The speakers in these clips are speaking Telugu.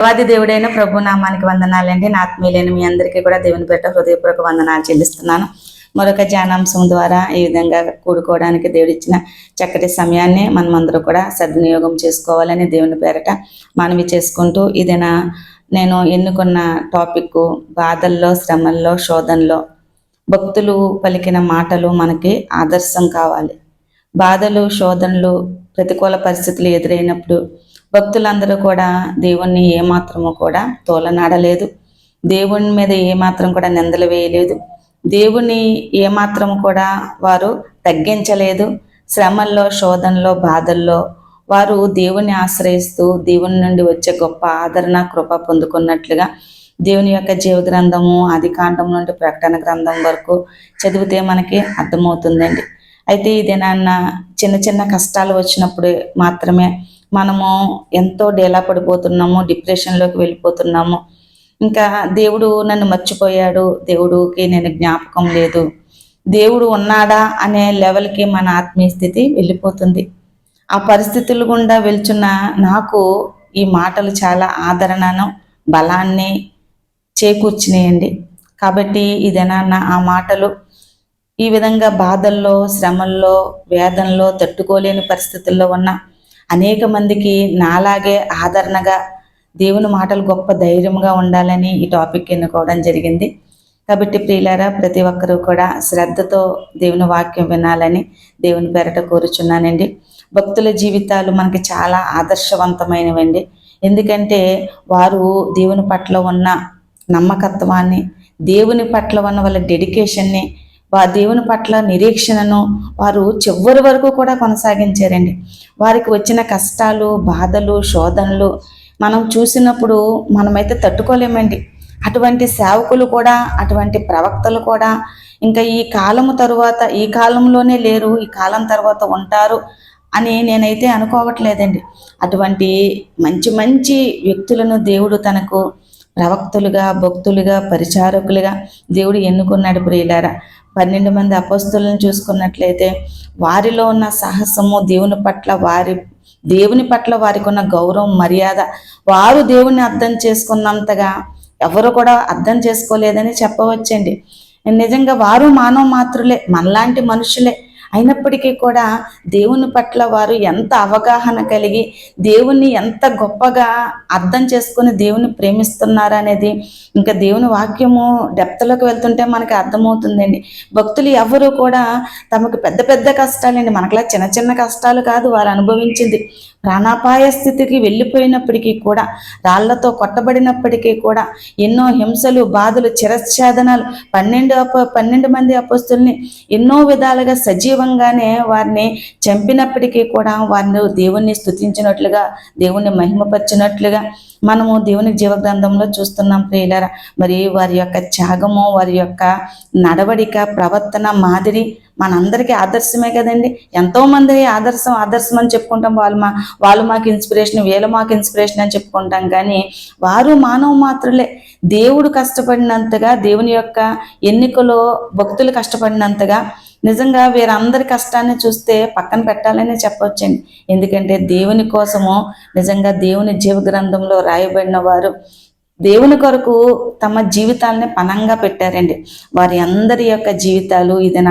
దేవాది దేవుడైన ప్రభు నామానికి వందనాలండి. నా ఆత్మీయులైన మీ అందరికీ కూడా దేవుని పేరిట హృదయపూర్వక వందనాలు చెల్లిస్తున్నాను. మరొక ధ్యానాంశం ద్వారా ఈ విధంగా కూడుకోవడానికి దేవుడిచ్చిన చక్కటి సమయాన్ని మనమందరూ కూడా సద్వినియోగం చేసుకోవాలని దేవుని పేరిట మనవి చేసుకుంటూ, ఇదేనా నేను ఎన్నుకున్న టాపిక్ బాధల్లో, శ్రమల్లో, శోధనలో భక్తులు పలికిన మాటలు మనకి ఆదర్శం కావాలి. బాధలు, శోధనలు, ప్రతికూల పరిస్థితులు ఎదురైనప్పుడు భక్తులందరూ కూడా దేవుణ్ణి ఏమాత్రము కూడా తోలనాడలేదు, దేవుని మీద ఏమాత్రం కూడా నిందలు వేయలేదు, దేవుణ్ణి ఏమాత్రం కూడా వారు తగ్గించలేదు. శ్రమల్లో, శోధనలో, బాధల్లో వారు దేవుణ్ణి ఆశ్రయిస్తూ దేవుని నుండి వచ్చే గొప్ప ఆదరణ, కృప పొందుకున్నట్లుగా దేవుని యొక్క జీవ గ్రంథము ఆదికాండం నుండి ప్రకటన గ్రంథం వరకు చదివితే మనకి అర్థమవుతుందండి. అయితే ఈ దినాన్న చిన్న చిన్న కష్టాలు వచ్చినప్పుడు మాత్రమే మనము ఎంతో డేలా పడిపోతున్నాము, డిప్రెషన్లోకి వెళ్ళిపోతున్నాము. ఇంకా దేవుడు నన్ను మర్చిపోయాడు, దేవుడికి నేను జ్ఞాపకం లేదు, దేవుడు ఉన్నాడా అనే లెవెల్కి మన ఆత్మీయ స్థితి వెళ్ళిపోతుంది. ఆ పరిస్థితులు గుండా వెళ్తున్న నాకు ఈ మాటలు చాలా ఆదరణను, బలాన్ని చేకూర్చినాయండి. కాబట్టి ఇదేనా ఆ మాటలు ఈ విధంగా బాధల్లో, శ్రమల్లో, వేదనలో, తట్టుకోలేని పరిస్థితుల్లో ఉన్న అనేక మందికి నాలాగే ఆదరణగా దేవుని మాటలు గొప్ప ధైర్యంగా ఉండాలని ఈ టాపిక్ ఎన్నుకోవడం జరిగింది. కాబట్టి ప్రియులారా, ప్రతి ఒక్కరూ కూడా శ్రద్ధతో దేవుని వాక్యం వినాలని దేవుని పేరట కోరుచున్నానండి. భక్తుల జీవితాలు మనకి చాలా ఆదర్శవంతమైనవండి. ఎందుకంటే వారు దేవుని పట్ల ఉన్న నమ్మకత్వాన్ని, దేవుని పట్ల ఉన్న వాళ్ళ డెడికేషన్ని, దేవుని పట్ల నిరీక్షణను వారు చివరి వరకు కూడా కొనసాగించారండి. వారికి వచ్చిన కష్టాలు, బాధలు, శోధనలు మనం చూసినప్పుడు మనమైతే తట్టుకోలేమండి. అటువంటి సేవకులు కూడా, అటువంటి ప్రవక్తలు కూడా ఇంకా ఈ కాలము తరువాత, ఈ కాలంలోనే లేరు, ఈ కాలం తర్వాత ఉంటారు అని నేనైతే అనుకోవట్లేదండి. అటువంటి మంచి మంచి వ్యక్తులను దేవుడు తనకు ప్రవక్తులుగా, భక్తులుగా, పరిచారకులుగా దేవుడు ఎన్నుకున్నాడు. ప్రియులారా, 12 మంది అపొస్తలులను చూసుకున్నట్లయితే వారిలో ఉన్న సాహసము, దేవుని పట్ల వారికి ఉన్న గౌరవం, మర్యాద, వారు దేవుణ్ణి అర్థం చేసుకున్నంతగా ఎవరు కూడా అర్థం చేసుకోలేదని చెప్పవచ్చండి. నిజంగా వారు మానవ మాత్రులే, మనలాంటి మనుషులే. అయినప్పటికీ కూడా దేవుని పట్ల వారు ఎంత అవగాహన కలిగి దేవుణ్ణి ఎంత గొప్పగా అర్థం చేసుకుని దేవుని ప్రేమిస్తున్నారు అనేది ఇంకా దేవుని వాక్యము డెప్త్లోకి వెళ్తుంటే మనకి అర్థమవుతుందండి. భక్తులు ఎవరు కూడా తమకు పెద్ద పెద్ద కష్టాలండి, మనకులా చిన్న చిన్న కష్టాలు కాదు వారు అనుభవించింది. ప్రాణాపాయ స్థితికి వెళ్ళిపోయినప్పటికీ కూడా, రాళ్లతో కొట్టబడినప్పటికీ కూడా, ఎన్నో హింసలు, బాధలు, చిరఛేదనాలు, 12 మంది అపొస్తలుని ఎన్నో విధాలుగా సజీవంగానే వారిని చంపినప్పటికీ కూడా వారిని దేవుణ్ణి స్తుతించినట్లుగా, దేవుణ్ణి మహిమపరిచినట్లుగా మనము దేవుని జీవ గ్రంథంలో చూస్తున్నాం. ప్రియులారా, మరి వారి యొక్క త్యాగము, వారి యొక్క నడవడిక, ప్రవర్తన, మాదిరి మనందరికీ ఆదర్శమే కదండి. ఎంతోమంది ఆదర్శం అని చెప్పుకుంటాం. వాళ్ళు మాకు ఇన్స్పిరేషన్, వీళ్ళు మాకు ఇన్స్పిరేషన్ అని చెప్పుకుంటాం. కానీ వారు మానవ మాత్రులే. దేవుడు కష్టపడినంతగా, దేవుని యొక్క ఎన్నికలో భక్తులు కష్టపడినంతగా నిజంగా వీరందరి కష్టాన్ని చూస్తే పక్కన పెట్టాలని చెప్పవచ్చండి. ఎందుకంటే దేవుని కోసము నిజంగా దేవుని జీవ గ్రంథంలో రాయబడిన వారు దేవుని కొరకు తమ జీవితాలని పణంగా పెట్టారండి. వారి అందరి యొక్క జీవితాలు ఇది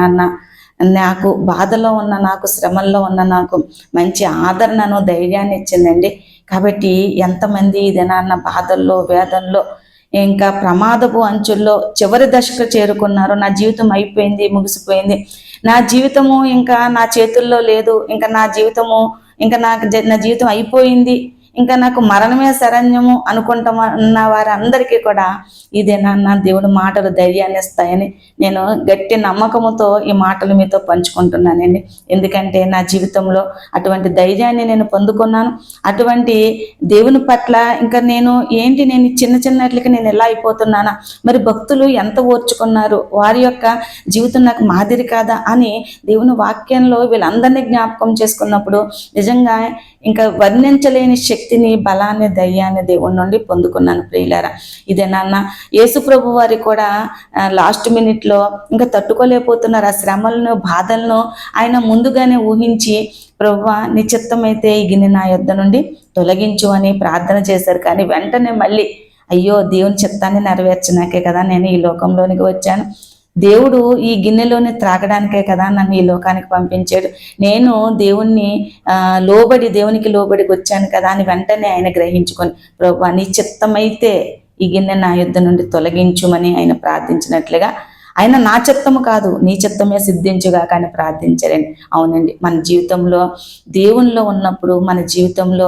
నాకు బాధలో ఉన్న నాకు, శ్రమల్లో ఉన్న నాకు మంచి ఆదరణను, ధైర్యాన్ని ఇచ్చిందండి. కాబట్టి ఎంతమంది ఇది బాధల్లో, వేదనలో, ఇంకా ప్రమాదపు అంచుల్లో చివరి దశకు చేరుకున్నారు. నా జీవితం అయిపోయింది, ముగిసిపోయింది, నా జీవితము ఇంకా నా చేతుల్లో లేదు, ఇంకా నా జీవితం అయిపోయింది, ఇంకా నాకు మరణమే శరణ్యము అనుకుంటున్న వారందరికీ కూడా ఇదేనా దేవుడి మాటలు ధైర్యాన్ని ఇస్తాయని నేను గట్టి నమ్మకముతో ఈ మాటలు మీతో పంచుకుంటున్నానండి. ఎందుకంటే నా జీవితంలో అటువంటి ధైర్యాన్ని నేను పొందుకున్నాను. అటువంటి దేవుని పట్ల ఇంకా నేను చిన్న చిన్నట్లకి నేను ఎలా అయిపోతున్నానా, మరి భక్తులు ఎంత ఓర్చుకున్నారు, వారి యొక్క జీవితం నాకు మాదిరి కాదా అని దేవుని వాక్యంలో వీళ్ళందరినీ జ్ఞాపకం చేసుకున్నప్పుడు నిజంగా ఇంకా వర్ణించలేని శక్తిని, బలాన్ని, ధైర్యాన్ని దేవుడి నుండి పొందుకున్నాను. ప్రియులారా, ఇదేనా యేసు ప్రభు వారి కూడా లాస్ట్ మినిట్లో ఇంకా తట్టుకోలేకపోతున్నారు. ఆ శ్రమలను, బాధలను ఆయన ముందుగానే ఊహించి ప్రభువా నీ చిత్తమైతే ఈ గిన్నె నా యొద్ద నుండి తొలగించు అని ప్రార్థన చేశారు. కానీ వెంటనే మళ్ళీ అయ్యో దేవుని చిత్తాన్ని నెరవేర్చినాకే కదా నేను ఈ లోకంలోనికి వచ్చాను, దేవుడు ఈ గిన్నెలోని త్రాగడానికే కదా నన్ను ఈ లోకానికి పంపించాడు, నేను దేవునికి లోబడికి వచ్చాను కదా అని వెంటనే ఆయన గ్రహించుకొని ప్రభువా నీ చిత్తమైతే ఈ గిన్నె నా యుద్ధ నుండి తొలగించుమని ఆయన ప్రార్థించినట్లుగా ఆయన నా చిత్తము కాదు నీ చిత్తమే సిద్ధించుగా కానీ ప్రార్థించారండి. అవునండి, మన జీవితంలో దేవునిలో ఉన్నప్పుడు, మన జీవితంలో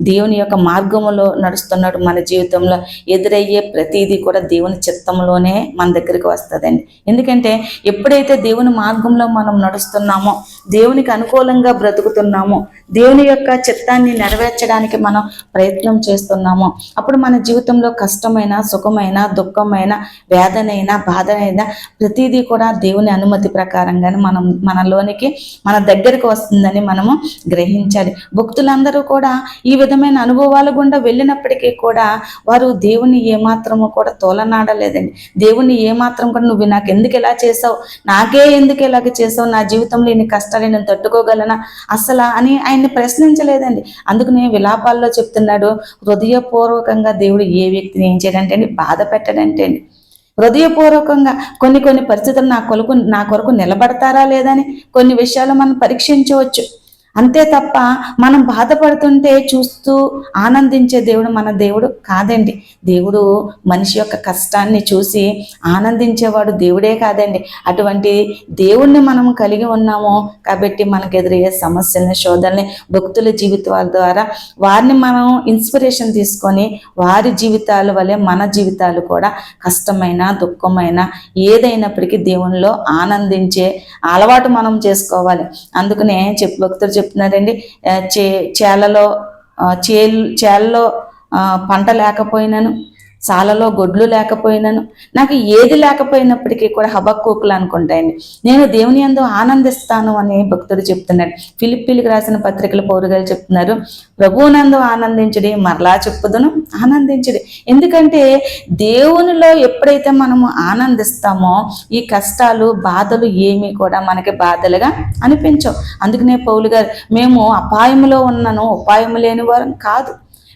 దేవుని యొక్క మార్గములో నడుస్తున్నప్పుడు, మన జీవితంలో ఎదురయ్యే ప్రతిదీ కూడా దేవుని చిత్తంలోనే మన దగ్గరికి వస్తుందండి. ఎందుకంటే ఎప్పుడైతే దేవుని మార్గంలో మనం నడుస్తున్నామో, దేవునికి అనుకూలంగా బ్రతుకుతున్నామో, దేవుని యొక్క చిత్తాన్ని నెరవేర్చడానికి మనం ప్రయత్నం చేస్తున్నామో, అప్పుడు మన జీవితంలో కష్టమైన, సుఖమైన, దుఃఖమైన, వేదనైనా, బాధనైనా ప్రతిదీ కూడా దేవుని అనుమతి ప్రకారంగానే మనలోనికి మన దగ్గరికి వస్తుందని మనము గ్రహించాలి. భక్తులందరూ కూడా ఈ విధమైన అనుభవాల గుండా వెళ్ళినప్పటికీ కూడా వారు దేవుని ఏమాత్రము కూడా తోలనాడలేదండి. దేవుని ఏమాత్రం కూడా నువ్వు నాకు ఎందుకు ఇలా చేసావు, నాకే ఎందుకు ఇలాగ చేసావు, నా జీవితంలో ఇన్ని కష్టాలు నేను తట్టుకోగలనా అసలు అని ఆయన్ని ప్రశ్నించలేదండి. అందుకనే విలాపాల్లో చెప్తున్నాడు, హృదయపూర్వకంగా దేవుడు ఏ వ్యక్తిని ఏం చేయడంటే బాధ పెట్టడంటే హృదయపూర్వకంగా కొన్ని పరిస్థితులు నా కొరకు నిలబడతారా లేదని కొన్ని విషయాలు మనం పరీక్షించవచ్చు. అంతే తప్ప మనం బాధపడుతుంటే చూస్తూ ఆనందించే దేవుడు మన దేవుడు కాదండి. దేవుడు మనిషి యొక్క కష్టాన్ని చూసి ఆనందించేవాడు దేవుడే కాదండి. అటువంటి దేవుణ్ణి మనం కలిగి ఉన్నాము కాబట్టి మనకు ఎదురయ్యే సమస్యల్ని, శోధనల్ని భక్తుల జీవితాల ద్వారా వారిని మనం ఇన్స్పిరేషన్ తీసుకొని వారి జీవితాల వల్లే మన జీవితాలు కూడా కష్టమైన, దుఃఖమైన ఏదైనప్పటికీ దేవునిలో ఆనందించే అలవాటు మనం చేసుకోవాలి. అందుకనే భక్తులు చెప్తున్నారండి, చేలలో పంట లేకపోయినాను, సాలలో గొడ్లు లేకపోయినాను, నాకు ఏది లేకపోయినప్పటికీ కూడా హబక్కూకులు అనుకుంటాయండి నేను దేవుని యందు ఆనందిస్తాను అని భక్తుడు చెప్తున్నాడు. ఫిలిప్పీలకు రాసిన పత్రికల పౌరుగారు చెప్తున్నారు, ప్రభువునందు ఆనందించుడి, మరలా చెప్పుదును ఆనందించుడి. ఎందుకంటే దేవునిలో ఎప్పుడైతే మనము ఆనందిస్తామో ఈ కష్టాలు, బాధలు ఏమీ కూడా మనకి బాధలుగా అనిపించవు. అందుకనే పౌలు గారు, మేము అపాయములో ఉన్నాను, ఉపాయము లేని వారం కాదు,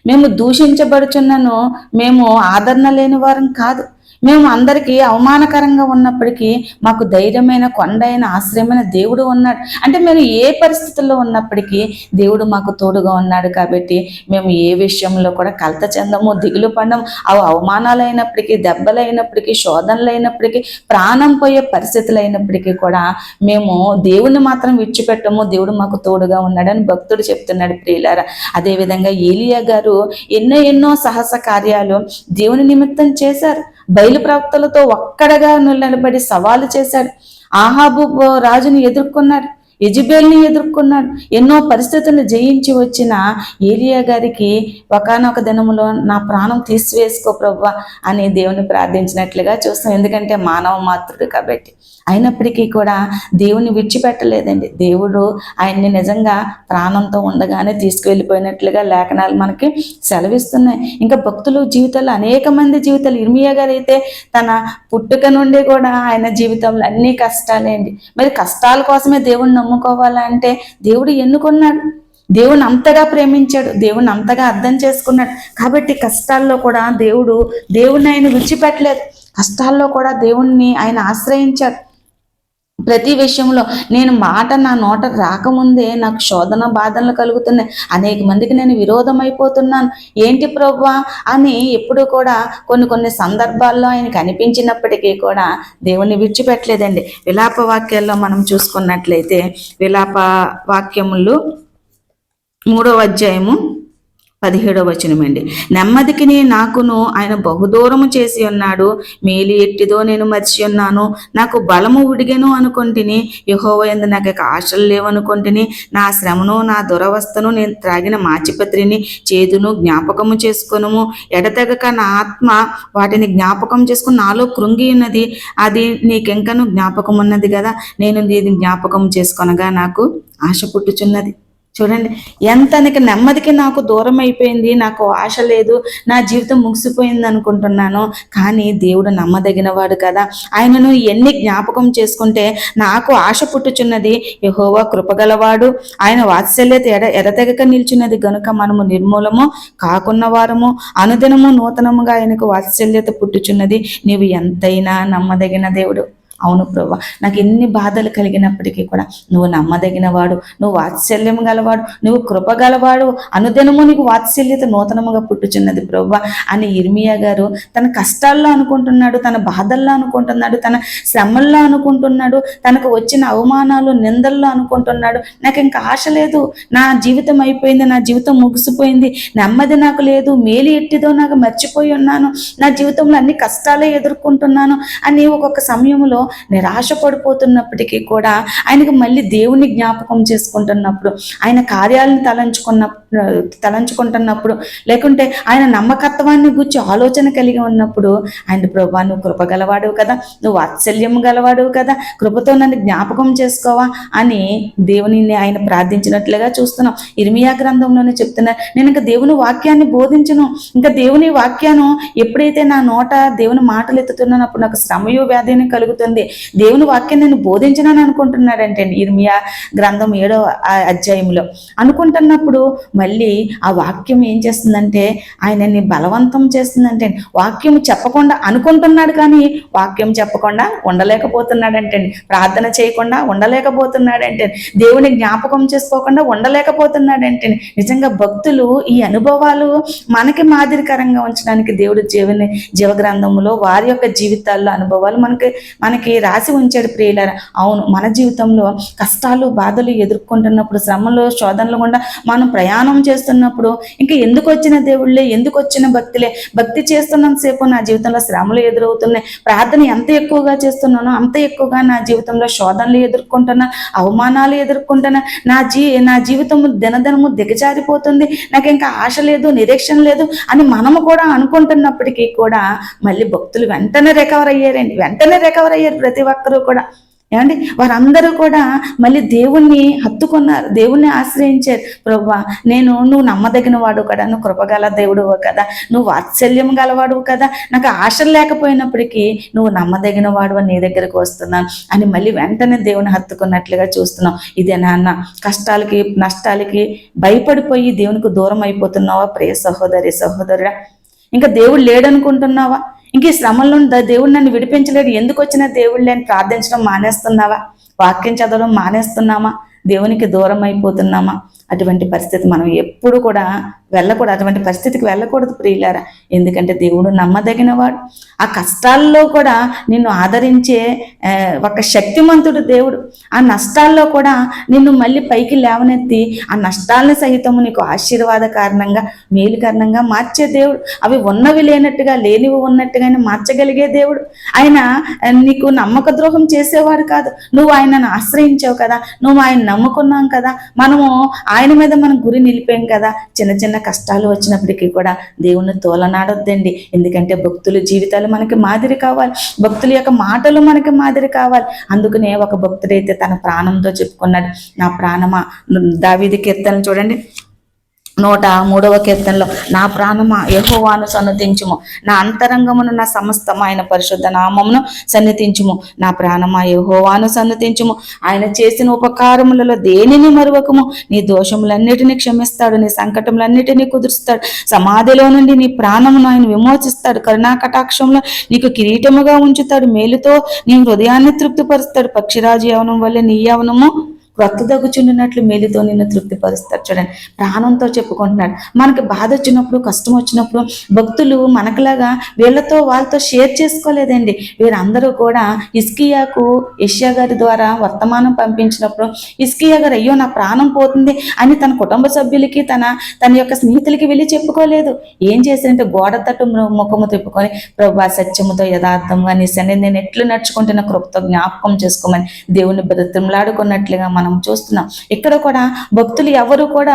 మేము దూషించబడుచున్నను, మేము ఆదరణ లేని వారం కాదు, మేము అందరికీ అవమానకరంగా ఉన్నప్పటికీ మాకు ధైర్యమైన, కొండైన, ఆశ్రయమైన దేవుడు ఉన్నాడు. అంటే మేము ఏ పరిస్థితుల్లో ఉన్నప్పటికీ దేవుడు మాకు తోడుగా ఉన్నాడు కాబట్టి మేము ఏ విషయంలో కూడా కలత చెందము, దిగులు పడము. అవి అవమానాలైనప్పటికీ, దెబ్బలైనప్పటికీ, శోధనలైనప్పటికీ, ప్రాణం పోయే పరిస్థితులు అయినప్పటికీ కూడా మేము దేవుని మాత్రం విడిచిపెట్టము, దేవుడు మాకు తోడుగా ఉన్నాడని భక్తుడు చెప్తున్నాడు. ప్రియులారా, అదేవిధంగా ఏలియా గారు ఎన్నో సాహస కార్యాలు దేవుని నిమిత్తం చేశారు. బయలు ప్రవక్తలతో ఒక్కడగా నిలబడి సవాలు చేశాడు. ఆహాబు రాజుని ఎదుర్కొన్నాడు, యెజెబెల్ని ఎదుర్కొన్నాడు. ఎన్నో పరిస్థితులను జయించి వచ్చిన ఏలియా గారికి ఒకానొక దినములో నా ప్రాణం తీసివేసుకో ప్రభువా అని దేవుని ప్రార్థించినట్లుగా చూస్తాం. ఎందుకంటే మానవ మాతృడు కాబట్టి. అయినప్పటికీ కూడా దేవుని విడిచిపెట్టలేదండి. దేవుడు ఆయన్ని నిజంగా ప్రాణంతో ఉండగానే తీసుకువెళ్ళిపోయినట్లుగా లేఖనాలు మనకి సెలవిస్తున్నాయి. ఇంకా భక్తులు జీవితాల్లో అనేక మంది జీవితాలు, ఇర్మియా గారు అయితే తన పుట్టుక నుండి కూడా ఆయన జీవితంలో అన్ని కష్టాలేండి. మరి కష్టాల కోసమే దేవుణ్ణి నమ్ముకోవాలంటే దేవుడు ఎన్నుకున్నాడు, దేవుని అంతగా ప్రేమించాడు, దేవుని అంతగా అర్థం చేసుకున్నాడు. కాబట్టి కష్టాల్లో కూడా దేవుణ్ణి ఆయన విడిచిపెట్టలేదు. కష్టాల్లో కూడా దేవుణ్ణి ఆయన ఆశ్రయించాడు. ప్రతి విషయంలో నేను మాట నా నోట రాకముందే నాకు శోధన, బాధనలు కలుగుతున్నాయి, అనేక మందికి నేను విరోధం అయిపోతున్నాను, ఏంటి ప్రభువా అని ఎప్పుడు కూడా కొన్ని సందర్భాల్లో ఆయనకి అనిపించినప్పటికీ కూడా దేవుణ్ణి విడిచిపెట్టలేదండి. విలాప వాక్యాల్లో మనం చూసుకున్నట్లయితే విలాప వాక్యములు 3వ అధ్యాయము 17వ వచనమండి. నెమ్మదికి నాకును ఆయన బహుదూరము చేసి ఉన్నాడు, మేలు ఎట్టిదో నేను మర్చి ఉన్నాను, నాకు బలము ఉడిగెను అనుకొంటిని, యెహోవా యందు నాకు ఆశలు లేవనుకొంటిని, నా శ్రమను, నా దురవస్థను, నేను త్రాగిన మాచిపత్రిని, చేదును జ్ఞాపకము చేసుకొనుము, ఎడతెగక నా ఆత్మ వాటిని జ్ఞాపకం చేసుకుని నాలో కృంగి ఉన్నది, అది నీకెంకను జ్ఞాపకం ఉన్నది కదా, నేను దీన్ని జ్ఞాపకం చేసుకొనగా నాకు ఆశ పుట్టుచున్నది. చూడండి, ఎంతనికి నెమ్మదికి నాకు దూరం అయిపోయింది, నాకు ఆశ లేదు, నా జీవితం ముగిసిపోయింది అనుకుంటున్నాను. కానీ దేవుడు నమ్మదగిన వాడు కదా. ఆయనను ఎన్ని జ్ఞాపకం చేసుకుంటే నాకు ఆశ పుట్టుచున్నది. యెహోవా కృపగలవాడు, ఆయన వాత్సల్యత ఎడతెగక నిల్చున్నది గనుక మనము నిర్మూలము కాకున్న వారము, అనుదినము నూతనముగా ఆయనకు వాత్సల్యత పుట్టుచున్నది. నీవు ఎంతైనా నమ్మదగిన దేవుడు. అవును ప్రభా, నాకు ఎన్ని బాధలు కలిగినప్పటికీ కూడా నువ్వు నమ్మదగిన వాడు, నువ్వు వాత్సల్యం గలవాడు, నువ్వు కృప గలవాడు, అనుదినము నీకు వాత్సల్యత నూతనముగా పుట్టుచున్నది ప్రభా అని ఇర్మియా గారు తన కష్టాల్లో అనుకుంటున్నాడు, తన బాధల్లో అనుకుంటున్నాడు, తన శ్రమల్లో అనుకుంటున్నాడు, తనకు వచ్చిన అవమానాలు నిందల్లో అనుకుంటున్నాడు. నాకు ఇంకా ఆశ లేదు, నా జీవితం అయిపోయింది, నా జీవితం ముగిసిపోయింది, నెమ్మది నాకు లేదు, మేలు ఎట్టిదో నాకు మర్చిపోయి ఉన్నాను, నా జీవితంలో అన్ని కష్టాలే ఎదుర్కొంటున్నాను అని ఒక్కొక్క సమయంలో నిరాశ పడిపోతున్నప్పటికీ కూడా ఆయనకు మళ్ళీ దేవుని జ్ఞాపకం చేసుకుంటున్నప్పుడు, ఆయన కార్యాలను తలంచుకుంటున్నప్పుడు, లేకుంటే ఆయన నమ్మకత్వాన్ని గురించి ఆలోచన కలిగి ఉన్నప్పుడు ఆయన ప్రభా నువ్వు కృపగలవాడువు కదా, నువ్వు వాత్సల్యం గలవాడువు కదా, కృపతో నన్ను జ్ఞాపకం చేసుకోవా అని దేవునిని ఆయన ప్రార్థించినట్లుగా చూస్తున్నాం. ఇర్మియా గ్రంథంలోనే చెప్తున్నా, నేను ఇంకా దేవుని వాక్యాన్ని బోధించను, ఇంకా దేవుని వాక్యాన్ని ఎప్పుడైతే నా నోట దేవుని మాటలు ఎత్తుతున్నానప్పుడు నాకు శ్రమయు వ్యాధిని కలుగుతుంది, దేవుని వాక్యం నేను బోధించినాను అనుకుంటున్నాడంటే ఇర్మియా గ్రంథం 7వ అధ్యాయంలో అనుకుంటున్నప్పుడు మళ్ళీ ఆ వాక్యం ఏం చేస్తుందంటే ఆయనని బలవంతం చేస్తుందంటే, వాక్యం చెప్పకుండా అనుకుంటున్నాడు కానీ వాక్యం చెప్పకుండా ఉండలేకపోతున్నాడంటే, ప్రార్థన చేయకుండా ఉండలేకపోతున్నాడంటే, దేవుని జ్ఞాపకం చేసుకోకుండా ఉండలేకపోతున్నాడంటే. నిజంగా భక్తులు ఈ అనుభవాలు మనకి మాదిరికరంగా ఉంచడానికి దేవుడు జీవ గ్రంథంలో వారి యొక్క జీవితాల్లో అనుభవాలు మనకి రాసి ఉంచాడు ప్రియులారా. అవును, మన జీవితంలో కష్టాలు బాధలు ఎదుర్కొంటున్నప్పుడు, శ్రమలు శోధనలు గుండా మనం ప్రయాణం చేస్తున్నప్పుడు ఇంకా ఎందుకు వచ్చిన దేవుళ్ళే, ఎందుకు వచ్చిన భక్తులే, భక్తి చేస్తున్నంతసేపు నా జీవితంలో శ్రమలు ఎదురవుతున్నాయి, ప్రార్థన ఎంత ఎక్కువగా చేస్తున్నానో అంత ఎక్కువగా నా జీవితంలో శోధనలు ఎదుర్కొంటున్నా, అవమానాలు ఎదుర్కొంటున్నా, నా జీవితం దినదినము దిగజారిపోతుంది, నాకు ఇంకా ఆశ లేదు, నిరీక్షణ లేదు అని మనము కూడా అనుకుంటున్నప్పటికీ కూడా మళ్ళీ భక్తులు వెంటనే రికవర్ అయ్యారు ప్రతి ఒక్కరూ కూడా. ఏమండి, వారందరూ కూడా మళ్ళీ దేవుణ్ణి హత్తుకున్నారు, దేవుణ్ణి ఆశ్రయించారు. ప్రభువా నువ్వు నమ్మదగిన వాడు కదా, నువ్వు కృపగల దేవుడు కదా, నువ్వు వాత్సల్యం గలవాడు కదా, నాకు ఆశలు లేకపోయినప్పటికీ నువ్వు నమ్మదగిన వాడు నీ దగ్గరకు వస్తున్నాను అని మళ్ళీ వెంటనే దేవుని హత్తుకున్నట్లుగా చూస్తున్నావు. ఇదే నాన్న, కష్టాలకి నష్టాలకి భయపడిపోయి దేవునికి దూరం అయిపోతున్నావా ప్రియ సహోదరి సహోదరుడా? ఇంకా దేవుడు లేడనుకుంటున్నావా? ఇంక ఈ శ్రమంలో దేవుడు నన్ను విడిపించలేడు, ఎందుకు వచ్చినా దేవుడు లేని ప్రార్థించడం మానేస్తున్నావా? వాక్యం చదవడం మానేస్తున్నామా? దేవునికి దూరం అయిపోతున్నామా? అటువంటి పరిస్థితి మనం ఎప్పుడు కూడా వెళ్ళకూడదు, అటువంటి పరిస్థితికి వెళ్ళకూడదు ప్రియులారా. ఎందుకంటే దేవుడు నమ్మదగిన వాడు. ఆ కష్టాల్లో కూడా నిన్ను ఆదరించే ఒక శక్తిమంతుడు దేవుడు. ఆ నష్టాల్లో కూడా నిన్ను మళ్ళీ పైకి లేవనెత్తి ఆ నష్టాలని సహితము నీకు ఆశీర్వాద కారణంగా మేలు కారణంగా మార్చే దేవుడు. అవి ఉన్నవి లేనట్టుగా లేనివి ఉన్నట్టుగానే మార్చగలిగే దేవుడు. ఆయన నీకు నమ్మక ద్రోహం చేసేవాడు కాదు. నువ్వు ఆయనను ఆశ్రయించావు కదా, నువ్వు ఆయన నమ్ముకున్నాం కదా, మనము ఆయన మీద మనం గురి నిలిపాం కదా. చిన్న చిన్న కష్టాలు వచ్చినప్పటికీ కూడా దేవుణ్ణి తోలనాడొద్దండి. ఎందుకంటే భక్తుల జీవితాలు మనకి మాదిరి కావాలి, భక్తుల యొక్క మాటలు మనకి మాదిరి కావాలి. అందుకనే ఒక భక్తుడైతే తన ప్రాణంతో చెప్పుకున్నాడు, నా ప్రాణమా, దావీదు కీర్తనలు చూడండి 103వ కీర్తనలో, నా ప్రాణమా యెహోవాను సన్నతించుము, నా అంతరంగమును నా సమస్తము ఆయన పరిశుద్ధ నామమును సన్నతించుము. నా ప్రాణమా యెహోవాను సన్నతించుము, ఆయన చేసిన ఉపకారములలో దేనిని మరువకము. నీ దోషములన్నిటినీ క్షమిస్తాడు, నీ సంకటములన్నిటినీ కుదురుస్తాడు, సమాధిలో నుండి నీ ప్రాణమును ఆయన విమోచిస్తాడు, కరుణా కటాక్షంలో నీకు కిరీటముగా ఉంచుతాడు, మేలుతో నీ హృదయాన్ని తృప్తిపరుస్తాడు, పక్షిరాజు యవనం వల్ల నీ యవనము క్రొత్త దగ్గుచుండినట్లు మేలుతో నిన్ను తృప్తిపరుస్తాడు. చూడండి, ప్రాణంతో చెప్పుకుంటున్నాడు. మనకి బాధ వచ్చినప్పుడు, కష్టం వచ్చినప్పుడు భక్తులు మనకులాగా వాళ్ళతో షేర్ చేసుకోలేదండి. వీరందరూ కూడా హిజ్కియాకు యెషయా గారి ద్వారా వర్తమానం పంపించినప్పుడు హిజ్కియా గారు అయ్యో నా ప్రాణం పోతుంది అని తన కుటుంబ సభ్యులకి తన యొక్క స్నేహితులకి వెళ్ళి చెప్పుకోలేదు. ఏం చేశారంటే గోడ తట్టు ముఖము తిప్పుకొని, ప్రభా సత్యముతో యథార్థంగా నీ సన్నిధిని నేను ఎట్లు నడుచుకుంటున్న కృపతో జ్ఞాపకం చేసుకోమని దేవుని బ్రతిమలాడుకున్నట్లుగా మనం చూస్తున్నాం. ఇక్కడ కూడా భక్తులు ఎవరు కూడా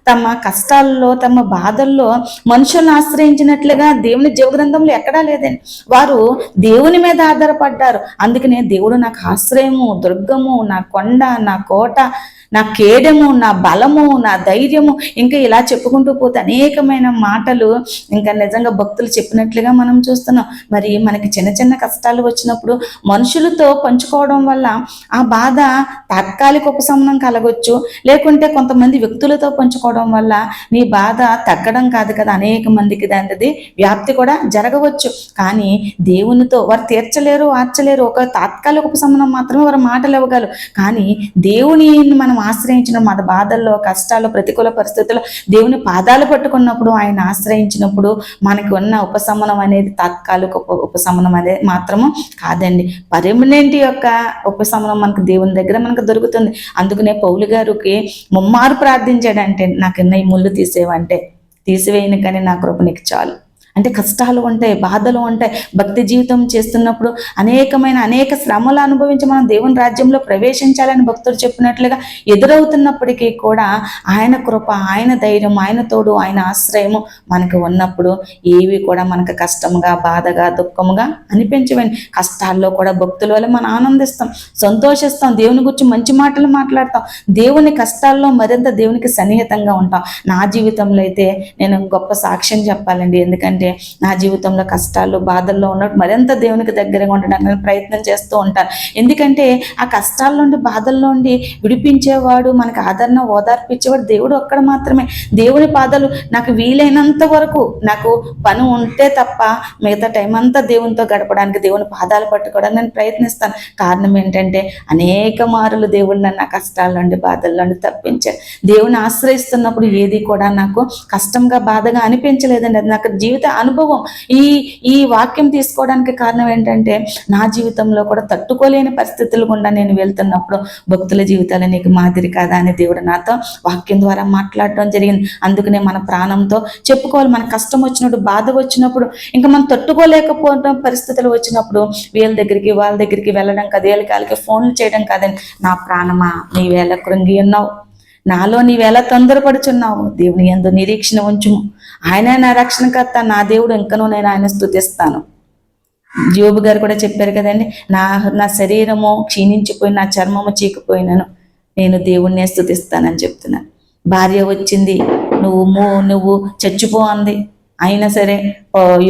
తమ కష్టాల్లో తమ బాధల్లో మనుషులను ఆశ్రయించినట్లుగా దేవుని జీవగ్రంథంలో ఎక్కడా లేదండి. వారు దేవుని మీద ఆధారపడ్డారు. అందుకనే దేవుడు నాకు ఆశ్రయము, దుర్గము, నా కొండ, నా కోట, నా కేడము, నా బలము, నా ధైర్యము, ఇంకా ఇలా చెప్పుకుంటూ పోతే అనేకమైన మాటలు ఇంకా నిజంగా భక్తులు చెప్పినట్లుగా మనం చూస్తున్నాం. మరి మనకి చిన్న చిన్న కష్టాలు వచ్చినప్పుడు మనుషులతో పంచుకోవడం వల్ల ఆ బాధ తాత్కాలిక ఉపశమనం కలగొచ్చు, లేకుంటే కొంతమంది వ్యక్తులతో పంచుకోవడం వల్ల నీ బాధ తగ్గడం కాదు కదా, అనేక మందికి దానిది వ్యాప్తి కూడా జరగవచ్చు. కానీ దేవునితో వారు తీర్చలేరు, ఆర్చలేరు. ఒక తాత్కాలిక ఉపశమనం మాత్రమే వారు మాటలు ఇవ్వగలరు. కానీ దేవుని మనం ఆశ్రయించిన మన బాధల్లో, కష్టాల్లో, ప్రతికూల పరిస్థితుల్లో దేవుని పాదాలు పట్టుకున్నప్పుడు, ఆయన ఆశ్రయించినప్పుడు మనకి ఉన్న ఉపశమనం అనేది తాత్కాలిక ఉపశమనం అనేది మాత్రము కాదండి, పర్మనెంట్ యొక్క ఉపశమనం మనకు దేవుని దగ్గర మనకు దొరుకుతుంది. అందుకనే పౌలు గారికి ముమ్మారు ప్రార్థించాడంటే, నాకున్న ఈ ముళ్ళు తీసివేయను కానీ నా కృప నీకు చాలు. అంటే కష్టాలు ఉంటాయి, బాధలు ఉంటాయి. భక్తి జీవితం చేస్తున్నప్పుడు అనేక శ్రమలు అనుభవించి మనం దేవుని రాజ్యంలో ప్రవేశించాలని భక్తులు చెప్పినట్లుగా ఎదురవుతున్నప్పటికీ కూడా ఆయన కృప, ఆయన ధైర్యం, ఆయన తోడు, ఆయన ఆశ్రయము మనకు ఉన్నప్పుడు ఏవి కూడా మనకు కష్టంగా, బాధగా, దుఃఖముగా అనిపించవండి. కష్టాల్లో కూడా భక్తుల వల్ల మనం ఆనందిస్తాం, సంతోషిస్తాం, దేవుని గురించి మంచి మాటలు మాట్లాడతాం, దేవుని కష్టాల్లో మరింత దేవునికి సన్నిహితంగా ఉంటాం. నా జీవితంలో అయితే నేను గొప్ప సాక్ష్యం చెప్పాలండి. ఎందుకంటే నా జీవితంలో కష్టాలు, బాధల్లో ఉన్నప్పుడు మరింత దేవునికి దగ్గరగా ఉండడానికి నేను ప్రయత్నం చేస్తూ ఉంటాను. ఎందుకంటే ఆ కష్టాల నుండి, బాధల్లో నుండి విడిపించేవాడు, మనకు ఆదరణ, ఓదార్పిచ్చేవాడు దేవుడు ఒక్కడ మాత్రమే. దేవుని పాదాలు నాకు వీలైనంత వరకు, నాకు పని ఉంటే తప్ప మిగతా టైం అంతా దేవునితో గడపడానికి, దేవుని పాదాలు పట్టుకోవడానికి నేను ప్రయత్నిస్తాను. కారణం ఏంటంటే అనేక మారులు దేవుడు నన్ను ఆ కష్టాల నుండి, బాధల నుండి తప్పించాడు. దేవుని ఆశ్రయిస్తున్నప్పుడు ఏది కూడా నాకు కష్టంగా, బాధగా అనిపించలేదండి. అది నాకు జీవిత అనుభవం. ఈ వాక్యం తీసుకోవడానికి కారణం ఏంటంటే, నా జీవితంలో కూడా తట్టుకోలేని పరిస్థితులు గుండా నేను వెళ్తున్నప్పుడు భక్తుల జీవితాలు నీకు మాదిరి కాదా అని దేవుడు నాతో వాక్యం ద్వారా మాట్లాడటం జరిగింది. అందుకనే మన ప్రాణంతో చెప్పుకోవాలి. మన కష్టం వచ్చినప్పుడు, బాధ వచ్చినప్పుడు, ఇంకా మనం తట్టుకోలేకపోవడం పరిస్థితులు వచ్చినప్పుడు వీళ్ళ దగ్గరికి, వాళ్ళ దగ్గరికి వెళ్ళడం కాదు, వీళ్ళ కాళ్ళకి ఫోన్లు చేయడం కాదని, నా ప్రాణమా నీవేళ కృంగి ఉన్నావు, నాలో నీవేళ తొందరపడుచున్నావు, దేవుని యందు నిరీక్షణ ఉంచుము, ఆయన నా రక్షణకర్త, నా దేవుడు, ఇంకనూ నేను ఆయన స్తుతిస్తాను. యోబు గారు కూడా చెప్పారు కదండి, నా శరీరము క్షీణించిపోయి, నా చర్మము చీకిపోయినను నేను దేవుణ్ణే స్తుతిస్తానని చెప్తున్నాను. భార్య వచ్చింది, నువ్వు చచ్చిపో అంది. అయినా సరే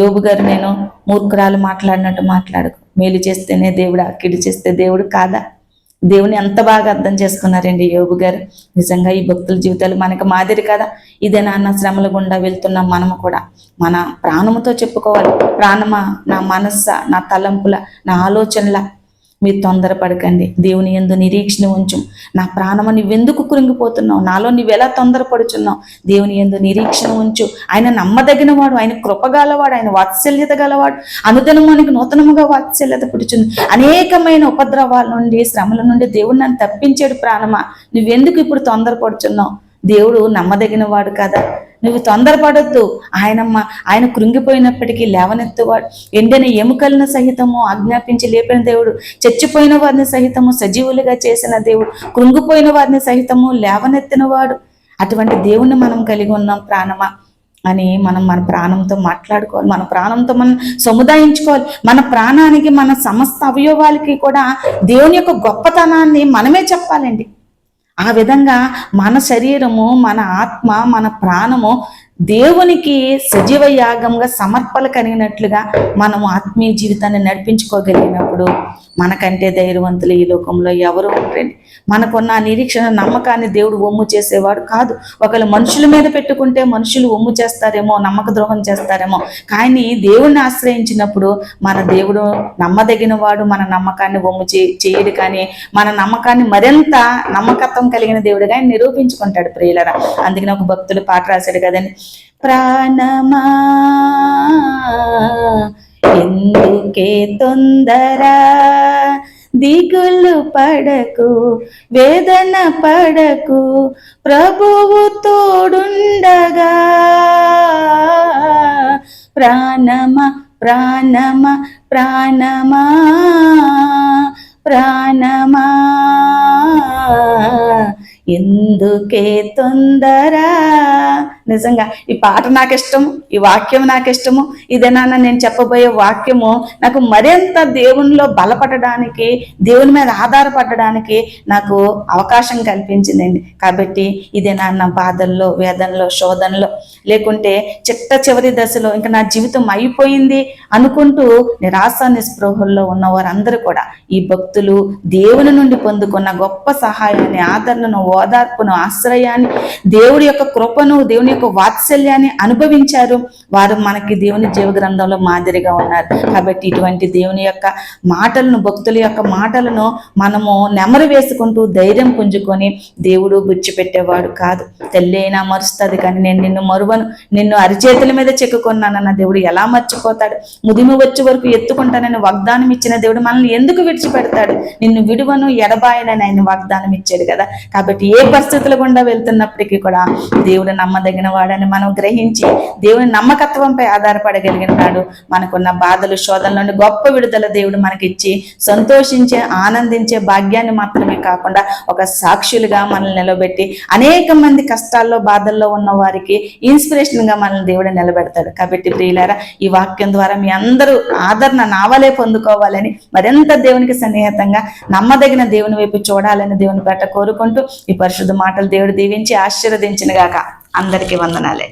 యోబు గారు, నేను మూర్ఖురాలు మాట్లాడినట్టు మాట్లాడకు, మేలు చేస్తేనే దేవుడా, కిడి చేస్తే దేవుడు కాదా? దేవుని ఎంత బాగా అర్థం చేసుకున్నారండి యోబు గారు. నిజంగా ఈ భక్తుల జీవితాలు మనకు మాదిరి కదా. ఇదే నాన్న శ్రమల గుండా వెళ్తున్నాం మనము కూడా మన ప్రాణముతో చెప్పుకోవాలి. ప్రాణమా, నా మనస్స, నా తలంపుల, నా ఆలోచనల మీరు తొందరపడకండి, దేవుని యందు నిరీక్షణ ఉంచు. నా ప్రాణమ నువ్వెందుకు కృంగిపోతున్నావు, నాలో నువ్వెలా తొందరపడుచున్నావు, దేవుని యందు నిరీక్షణ ఉంచు. ఆయన నమ్మదగిన వాడు, ఆయన కృపగలవాడు, ఆయన వాత్సల్యత గలవాడు. అనుదినము మనకి నూతనముగా వాత్సల్యత పుడుచుంది. అనేకమైన ఉపద్రవాల నుండి, శ్రమల నుండి దేవుడు నన్ను తప్పించాడు. ప్రాణమా, నువ్వెందుకు ఇప్పుడు తొందరపడుచున్నావు? దేవుడు నమ్మదగిన వాడు కదా, నువ్వు తొందరపడొద్దు. ఆయన కృంగిపోయినప్పటికీ లేవనెత్తువాడు. ఎండిన ఎముకలను సహితము ఆజ్ఞాపించి లేపిన దేవుడు, చచ్చిపోయిన వారిని సహితము సజీవులుగా చేసిన దేవుడు, కృంగిపోయిన వారిని సహితము లేవనెత్తిన వాడు. అటువంటి దేవుణ్ణి మనం కలిగి ఉన్నాం. ప్రాణమా అని మనం మన ప్రాణంతో మాట్లాడుకోవాలి, మన ప్రాణంతో మనం సముదాయించుకోవాలి. మన ప్రాణానికి, మన సమస్త అవయవాలకి కూడా దేవుని యొక్క గొప్పతనాన్ని మనమే చెప్పాలండి. ఆ విధంగా మన శరీరము, మన ఆత్మ, మన ప్రాణము దేవునికి సజీవ యాగంగా సమర్పణ కలిగినట్లుగా మనము ఆత్మీయ జీవితాన్ని నడిపించుకోగలిగినప్పుడు మనకంటే ధైర్యవంతులు ఈ లోకంలో ఎవరు ఉంటారండి. మనకున్న నిరీక్షణ, నమ్మకాన్ని దేవుడు ఒమ్ము చేసేవాడు కాదు. ఒకవేళ మనుషుల మీద పెట్టుకుంటే మనుషులు ఒమ్ము చేస్తారేమో, నమ్మక ద్రోహం చేస్తారేమో. కానీ దేవుణ్ణి ఆశ్రయించినప్పుడు మన దేవుడు నమ్మదగిన వాడు. మన నమ్మకాన్ని ఒమ్ము చేయడు, కానీ మన నమ్మకాన్ని మరింత నమ్మకత్వం కలిగిన దేవుడుగా ఆయన నిరూపించుకుంటాడు. ప్రియులరా, అందుకని ఒక భక్తుడు పాట రాశాడు కదండి, ప్రాణమా ఎందుకే తొందర, దిగులు పడకు, వేదన పడకు, ప్రభువు తోడుండగా. ప్రాణమా ప్రాణమా ప్రాణమా ప్రాణమా ఎందుకే తొందర, నిజంగా ఈ పాట నాకు ఇష్టము, ఈ వాక్యం నాకు ఇష్టము. ఇదేనా నేను చెప్పబోయే వాక్యము నాకు మరింత దేవునిలో బలపడడానికి, దేవుని మీద ఆధారపడడానికి నాకు అవకాశం కల్పించిందండి. కాబట్టి ఇదేనా నా బాధల్లో, వేదనలో, శోధనలో, లేకుంటే చిట్ట చివరి దశలో ఇంకా నా జీవితం అయిపోయింది అనుకుంటూ నిరాశ నిస్పృహల్లో ఉన్న వారందరూ కూడా ఈ భక్తులు దేవుని నుండి పొందుకున్న గొప్ప సహాయాన్ని, ఆదరణను, ఓదార్పును, ఆశ్రయాన్ని, దేవుడి యొక్క కృపను, దేవుని యొక్క వాత్సల్యాన్ని అనుభవించారు. వారు మనకి దేవుని జీవ గ్రంథంలో మాదిరిగా ఉన్నారు. కాబట్టి ఇటువంటి దేవుని యొక్క మాటలను, భక్తుల యొక్క మాటలను మనము నెమరు వేసుకుంటూ ధైర్యం పుంజుకొని, దేవుడు విడిచిపెట్టేవాడు కాదు. తెల్లైనా మరుస్తుంది కానీ నేను నిన్ను మరువను, నిన్ను అరిచేతుల మీద చెక్కుకున్నానన్న దేవుడు ఎలా మర్చిపోతాడు? ముదిమి వచ్చే వరకు ఎత్తుకుంటానని వాగ్దానం ఇచ్చిన దేవుడు మనల్ని ఎందుకు విడిచిపెడతాడు? నిన్ను విడువను, ఎడబాయనని ఆయన వాగ్దానం ఇచ్చాడు కదా. కాబట్టి ఏ పరిస్థితుల గుండా వెళ్తున్నప్పటికీ కూడా దేవుడు నమ్మదగిన వాడని మనం గ్రహించి దేవుని నమ్మకత్వంపై ఆధారపడగలిగిన నాడు మనకున్న బాధలు, శోధనల నుండి గొప్ప విడుదల దేవుడు మనకిచ్చి సంతోషించే, ఆనందించే భాగ్యాన్ని మాత్రమే కాకుండా ఒక సాక్షులుగా మనల్ని నిలబెట్టి అనేక మంది కష్టాల్లో, బాధల్లో ఉన్న వారికి ఇన్స్పిరేషన్ గా మనల్ని దేవుడు నిలబెడతాడు. కాబట్టి ప్రియులారా, ఈ వాక్యం ద్వారా మీ అందరూ ఆదరణ నావలే పొందుకోవాలని, మరింత దేవునికి సన్నిహితంగా నమ్మదగిన దేవుని వైపు చూడాలని దేవుని పేట కోరుకుంటూ ఈ పరిశుద్ధ మాటలు దేవుడు దీవించి ఆశీర్వదించిన గాక. అందరికీ వందనాలే.